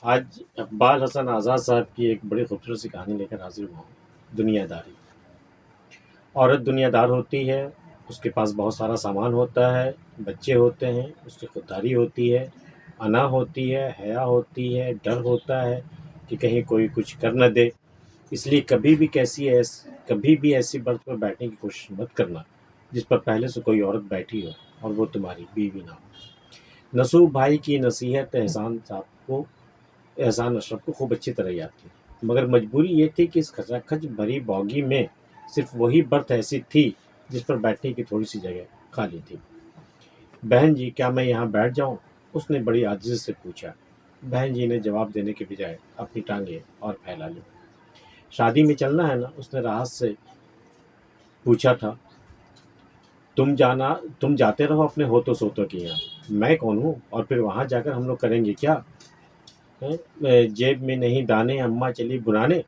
آج اقبال حسن آزاد صاحب کی ایک بڑی خوبصورت سی کہانی لے کر حاضر ہوا ہوں۔ دنیا داری۔ عورت دنیا دار ہوتی ہے، اس کے پاس بہت سارا سامان ہوتا ہے، بچے ہوتے ہیں، اس کی خودداری ہوتی ہے، انا ہوتی ہے، حیا ہوتی ہے، ڈر ہوتا ہے کہ کہیں کوئی کچھ کر نہ دے۔ اس لیے کبھی بھی ایسی برتھ پر بیٹھنے کی کوشش مت کرنا جس پر پہلے سے کوئی عورت بیٹھی ہو اور وہ تمہاری بیوی نہ ہو۔ نصوح بھائی کی نصیحت احسان اشرف کو خوب اچھی طرح یاد تھی، مگر مجبوری یہ تھی کہ اس کھچاکھچ بھری بوگی میں صرف وہی برتھ ایسی تھی جس پر بیٹھنے کی تھوڑی سی جگہ خالی تھی۔ بہن جی، کیا میں یہاں بیٹھ جاؤں؟ اس نے بڑی عاجزی سے پوچھا۔ بہن جی نے جواب دینے کے بجائے اپنی ٹانگیں اور پھیلا لی۔ شادی میں چلنا ہے نا؟ اس نے راحت سے پوچھا تھا۔ تم جاتے رہو اپنے ہوتوں سوتوں کے یہاں، میں کون ہوں؟ اور پھر وہاں جا کر ہم لوگ کریں گے کیا؟ جیب میں نہیں دانے، اماں چلی بنانے،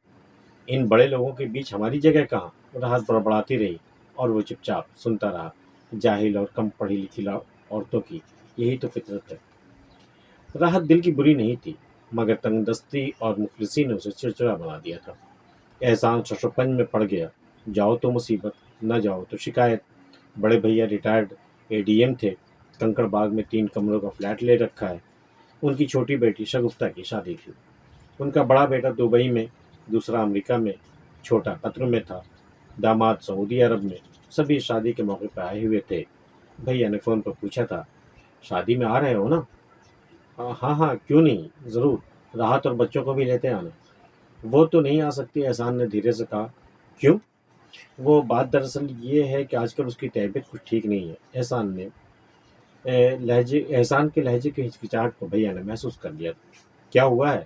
ان بڑے لوگوں کے بیچ ہماری جگہ کہاں؟ راحت بڑبڑاتی رہی اور وہ چپ چاپ سنتا رہا۔ جاہل اور کم پڑھی لکھی عورتوں کی یہی تو فطرت ہے۔ راحت دل کی بری نہیں تھی، مگر تنگ دستی اور مفلسی نے اسے چڑچڑا بنا دیا تھا۔ احسان ششوپنج میں پڑ گیا۔ جاؤ تو مصیبت، نہ جاؤ تو شکایت۔ بڑے بھیا ریٹائرڈ ADM تھے، کنکڑ باغ میں 3 کمروں کا فلیٹ لے رکھا ہے۔ ان کی چھوٹی بیٹی شگفتہ کی شادی تھی۔ ان کا بڑا بیٹا دبئی میں، دوسرا امریکہ میں، چھوٹا قطر میں تھا، داماد سعودی عرب میں۔ سبھی شادی کے موقع پہ آئے ہوئے تھے۔ بھیا نے فون پر پوچھا تھا، شادی میں آ رہے ہو نا؟ ہاں ہاں، کیوں نہیں، ضرور، راحت اور بچوں کو بھی لیتے آنا۔ وہ تو نہیں آ سکتی، احسان نے دھیرے سے کہا۔ کیوں؟ وہ بات دراصل یہ ہے کہ آج کل اس کی طبیعت کچھ ٹھیک نہیں ہے۔ احسان کے لہجے کی ہچکچاہٹ کو بھیا نے محسوس کر لیا۔ کیا ہوا ہے؟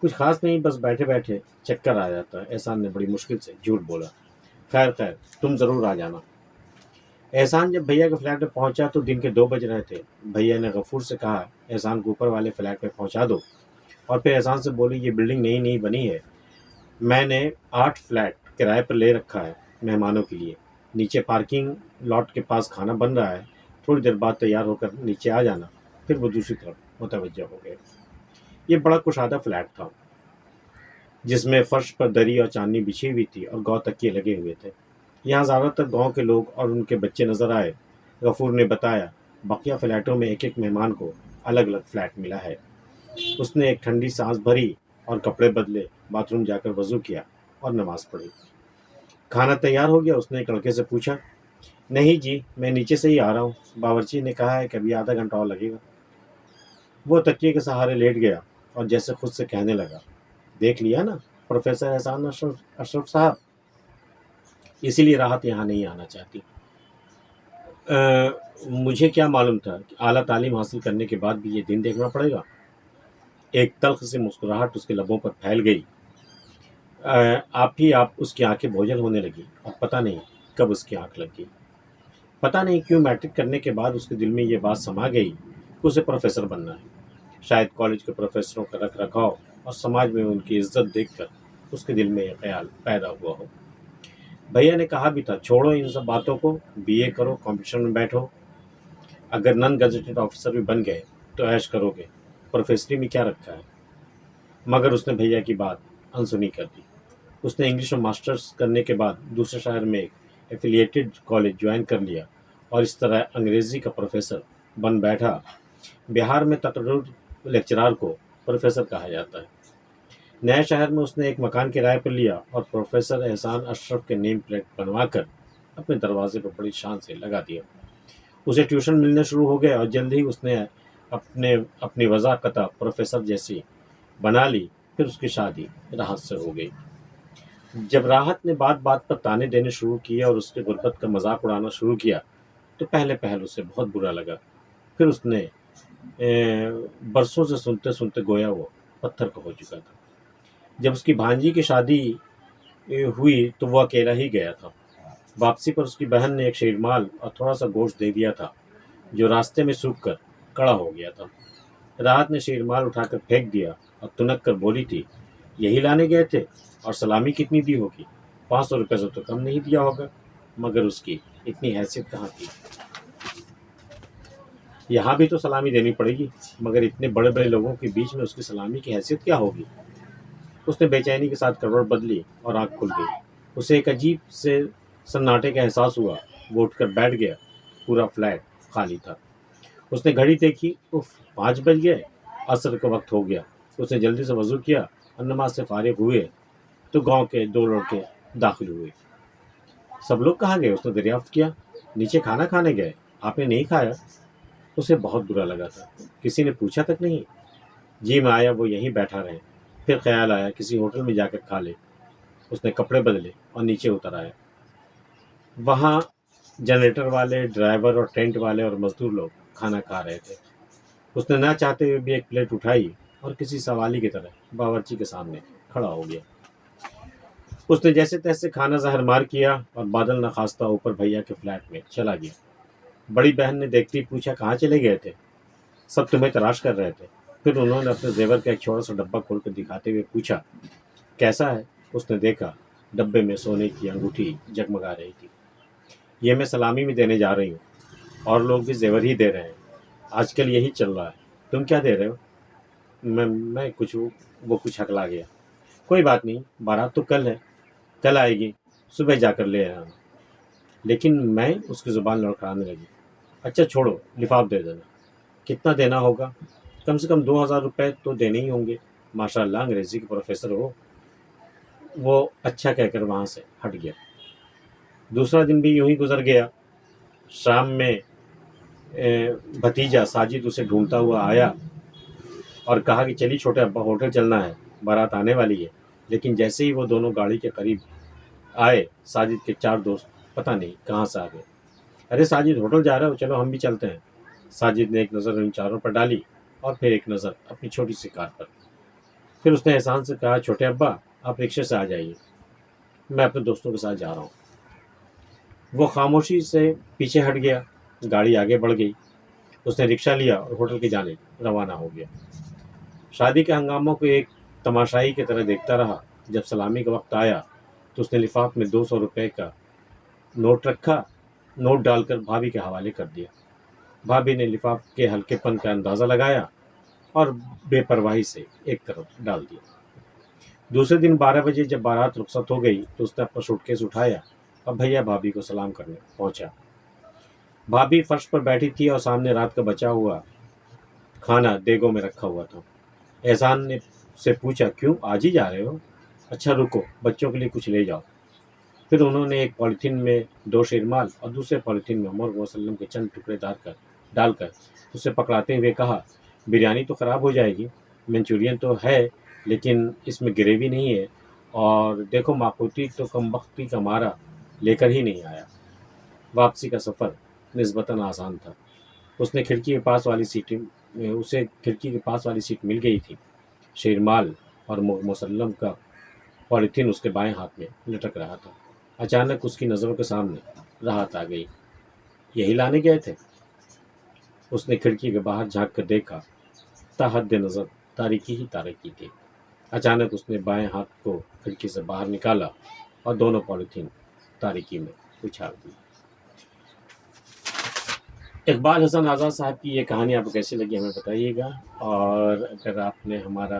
کچھ خاص نہیں، بس بیٹھے بیٹھے چکر آ جاتا ہے، احسان نے بڑی مشکل سے جھوٹ بولا۔ خیر، تم ضرور آ جانا۔ احسان جب بھیا کے فلیٹ میں پہنچا تو دن کے 2 بج رہے تھے۔ بھیا نے غفور سے کہا، احسان کو اوپر والے فلیٹ میں پہنچا دو۔ اور پھر احسان سے بولی، یہ بلڈنگ نئی بنی ہے، میں نے 8 فلیٹ کرائے پر لے رکھا ہے مہمانوں کے لیے۔ نیچے پارکنگ لاٹ کے پاس کھانا بن رہا ہے، تھوڑی دیر بعد تیار ہو کر نیچے آ جانا۔ پھر وہ دوسری طرف متوجہ ہو گئے۔ یہ بڑا کشادہ فلیٹ تھا، جس میں فرش پر دری اور چاندنی بچھی ہوئی تھی اور گاؤں تکیے لگے ہوئے تھے۔ یہاں زیادہ تر گاؤں کے لوگ اور ان کے بچے نظر آئے۔ غفور نے بتایا، بقیہ فلیٹوں میں ایک مہمان کو الگ الگ فلیٹ ملا ہے۔ اس نے ایک ٹھنڈی سانس بھری اور کپڑے بدلے، باتھ روم جا کر وضو کیا اور نماز پڑھی۔ کھانا تیار ہو گیا؟ اس نے ایک لڑکے سے پوچھا۔ نہیں جی، میں نیچے سے ہی آ رہا ہوں، باورچی نے کہا ہے کہ ابھی آدھا گھنٹہ اور لگے گا۔ وہ تکیے کے سہارے لیٹ گیا اور جیسے خود سے کہنے لگا، دیکھ لیا نا پروفیسر احسان اشرف صاحب، اسی لیے راحت یہاں نہیں آنا چاہتی۔ مجھے کیا معلوم تھا کہ اعلیٰ تعلیم حاصل کرنے کے بعد بھی یہ دن دیکھنا پڑے گا۔ ایک تلخ سی مسکراہٹ اس کے لبوں پر پھیل گئی۔ آپ اس کی آنکھیں بوجھل ہونے لگی اور پتہ نہیں کب اس کی آنکھ لگ گئی۔ پتہ نہیں کیوں میٹرک کرنے کے بعد اس کے دل میں یہ بات سما گئی کہ اسے پروفیسر بننا ہے۔ شاید کالج کے پروفیسروں کا رکھ رکھاؤ اور سماج میں ان کی عزت دیکھ کر اس کے دل میں یہ خیال پیدا ہوا ہو۔ بھیا نے کہا بھی تھا، چھوڑو ان سب باتوں کو، BA کرو، کمپٹیشن میں بیٹھو، اگر نن گزٹڈ آفیسر بھی بن گئے تو عیش کرو گے، پروفیسری میں کیا رکھا ہے۔ مگر اس نے بھیا کی بات انسنی کر دی۔ اس نے انگلش میں ماسٹرز کرنے کے بعد دوسرے شہر میں ایک ایفیلیٹڈ کالج جوائن کر لیا اور اس طرح انگریزی کا پروفیسر بن بیٹھا۔ بہار میں تقرر لیکچرار کو پروفیسر کہا جاتا ہے۔ نئے شہر میں اس نے ایک مکان کرائے پر لیا اور پروفیسر احسان اشرف کے نیم پلیٹ بنوا کر اپنے دروازے پر بڑی شان سے لگا دیا۔ اسے ٹیوشن ملنے شروع ہو گئے اور جلد ہی اس نے اپنی وضاحت پروفیسر جیسی بنا لی۔ پھر اس کی شادی راحت سے ہو گئی۔ جب راحت نے بات بات پر تانے دینے شروع کیے اور اس کے غربت کا مذاق اڑانا شروع کیا تو پہلے اسے بہت برا لگا۔ پھر اس نے برسوں سے سنتے سنتے گویا وہ پتھر کا ہو چکا تھا۔ جب اس کی بھانجی کی شادی ہوئی تو وہ اکیلا ہی گیا تھا۔ واپسی پر اس کی بہن نے ایک شیرمال اور تھوڑا سا گوشت دے دیا تھا جو راستے میں سوکھ کر کڑا ہو گیا تھا۔ راحت نے شیرمال اٹھا کر پھینک دیا اور تنک کر بولی تھی، یہی لانے گئے تھے؟ اور سلامی کتنی دی ہوگی؟ 500 روپے سے تو کم نہیں دیا ہوگا۔ مگر اس کی اتنی حیثیت کہاں تھی۔ یہاں بھی تو سلامی دینی پڑے گی، مگر اتنے بڑے بڑے لوگوں کے بیچ میں اس کی سلامی کی حیثیت کیا ہوگی؟ اس نے بے چینی کے ساتھ کروٹ بدلی اور آنکھ کھل گئی۔ اسے ایک عجیب سے سناٹے کا احساس ہوا۔ وہ اٹھ کر بیٹھ گیا۔ پورا فلیٹ خالی تھا۔ اس نے گھڑی دیکھی، 5 بج گئے، عصر کا وقت ہو گیا۔ اس نے جلدی سے وضو کیا اور نماز سے فارغ ہوئے تو گاؤں کے 2 لڑکے داخل ہوئے۔ سب لوگ کہاں گئے؟ اس نے دریافت کیا۔ نیچے کھانا کھانے گئے۔ آپ نے نہیں کھایا؟ اسے بہت برا لگا تھا۔ کسی نے پوچھا تک نہیں؟ جی میں آیا وہ یہیں بیٹھا رہے۔ پھر خیال آیا کسی ہوٹل میں جا کر کھا لے۔ اس نے کپڑے بدلے اور نیچے اتر آیا۔ وہاں جنریٹر والے، ڈرائیور اور ٹینٹ والے اور مزدور لوگ کھانا کھا رہے تھے۔ اس نے نہ چاہتے ہوئے بھی ایک پلیٹ اٹھائی اور کسی سوالی کی طرح باورچی کے سامنے کھڑا ہو گیا۔ اس نے جیسے تیسے کھانا زہر مار کیا اور بادل نخواستہ اوپر بھیا کے فلیٹ میں چلا گیا۔ بڑی بہن نے دیکھتے ہی پوچھا کہاں چلے گئے تھے؟ سب تمہیں تلاش کر رہے تھے۔ پھر انہوں نے اپنے زیور کا ایک چھوٹا سا ڈبہ کھول کر دکھاتے ہوئے پوچھا کیسا ہے؟ اس نے دیکھا ڈبے میں سونے کی انگوٹھی جگمگا رہی تھی۔ یہ میں سلامی میں دینے جا رہی ہوں، اور لوگ بھی زیور ہی دے رہے ہیں، آج کل یہی چل رہا ہے۔ تم کیا دے رہے ہو؟ میں کچھ، وہ کچھ ہکلا گیا۔ کوئی بات نہیں، بارات تو کل ہے، کل آئے گی، صبح جا کر لے آنا۔ لیکن میں، اس کی زبان لڑکھڑانے لگی۔ اچھا چھوڑو، لفاف دے دینا۔ کتنا دینا ہوگا؟ کم سے کم 2000 روپے تو دینے ہی ہوں گے۔ ماشاء اللہ انگریزی کے پروفیسر ہو۔ وہ اچھا کہہ کر وہاں سے ہٹ گیا۔ دوسرا دن بھی یوں ہی گزر گیا۔ شام میں بھتیجا ساجد اسے ڈھونڈتا ہوا آیا اور کہا کہ چلیے چھوٹے ابا، ہوٹل چلنا ہے، بارات آنے والی ہے۔ لیکن جیسے ہی وہ دونوں گاڑی کے قریب آئے، ساجد کے 4 دوست پتہ نہیں کہاں سے آ گئے۔ ارے ساجد، ہوٹل جا رہے ہو؟ چلو ہم بھی چلتے ہیں۔ ساجد نے ایک نظر ان چاروں پر ڈالی اور پھر ایک نظر اپنی چھوٹی سی کار پر۔ پھر اس نے احسان سے کہا چھوٹے ابا، آپ رکشے سے آ جائیے، میں اپنے دوستوں کے ساتھ جا رہا ہوں۔ وہ خاموشی سے پیچھے ہٹ گیا۔ گاڑی آگے بڑھ گئی۔ اس نے رکشہ لیا اور ہوٹل کی جانب روانہ ہو گیا۔ شادی کے ہنگاموں کو ایک تماشائی کی طرح دیکھتا رہا۔ جب سلامی کا وقت آیا تو اس نے لفاف میں 200 روپے کا نوٹ رکھا، نوٹ ڈال کر بھابھی کے حوالے کر دیا۔ بھابھی نے لفاف کے ہلکے پن کا اندازہ لگایا اور بے پرواہی سے ایک طرف ڈال دیا۔ دوسرے دن 12 بجے جب بارات رخصت ہو گئی تو اس نے اپنا سوٹ کیس اٹھایا اور بھیا بھابھی کو سلام کرنے پہنچا۔ بھابھی فرش پر بیٹھی تھی اور سامنے رات کا بچا ہوا کھانا دیگوں میں رکھا ہوا تھا۔ احسان نے سے پوچھا کیوں آج ہی جا رہے ہو؟ اچھا رکو، بچوں کے لیے کچھ لے جاؤ۔ پھر انہوں نے ایک پولیتھین میں 2 شیرمال اور دوسرے پولیتھین میں محمد وسلم کے چند ٹکڑے ڈال کر اسے پکڑاتے ہوئے کہا بریانی تو خراب ہو جائے گی، منچورین تو ہے لیکن اس میں گریوی نہیں ہے، اور دیکھو ماقوتی تو کم بختی کا مارا لے کر ہی نہیں آیا۔ واپسی کا سفر نسبتاً آسان تھا۔ اسے کھڑکی کے پاس والی سیٹ مل گئی تھی۔ شیرمال اور مسلم کا پولیتھین اس کے بائیں ہاتھ میں لٹک رہا تھا۔ اچانک اس کی نظروں کے سامنے راحت آ گئی۔ یہی لانے گئے تھے؟ اس نے کھڑکی کے باہر جھانک کر دیکھا، تا حد نظر تاریکی ہی تاریکی تھی۔ اچانک اس نے بائیں ہاتھ کو کھڑکی سے باہر نکالا اور دونوں پولیتھین تاریکی میں اچھال دی۔ اقبال حسن آزاد صاحب کی یہ کہانی آپ کو کیسی لگی ہمیں بتائیے گا، اور اگر آپ نے ہمارا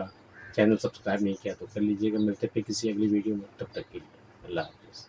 چینل سبسکرائب نہیں کیا تو کر لیجیے گا۔ ملتے پھر کسی اگلی ویڈیو میں، تب تک کے لیے اللہ حافظ۔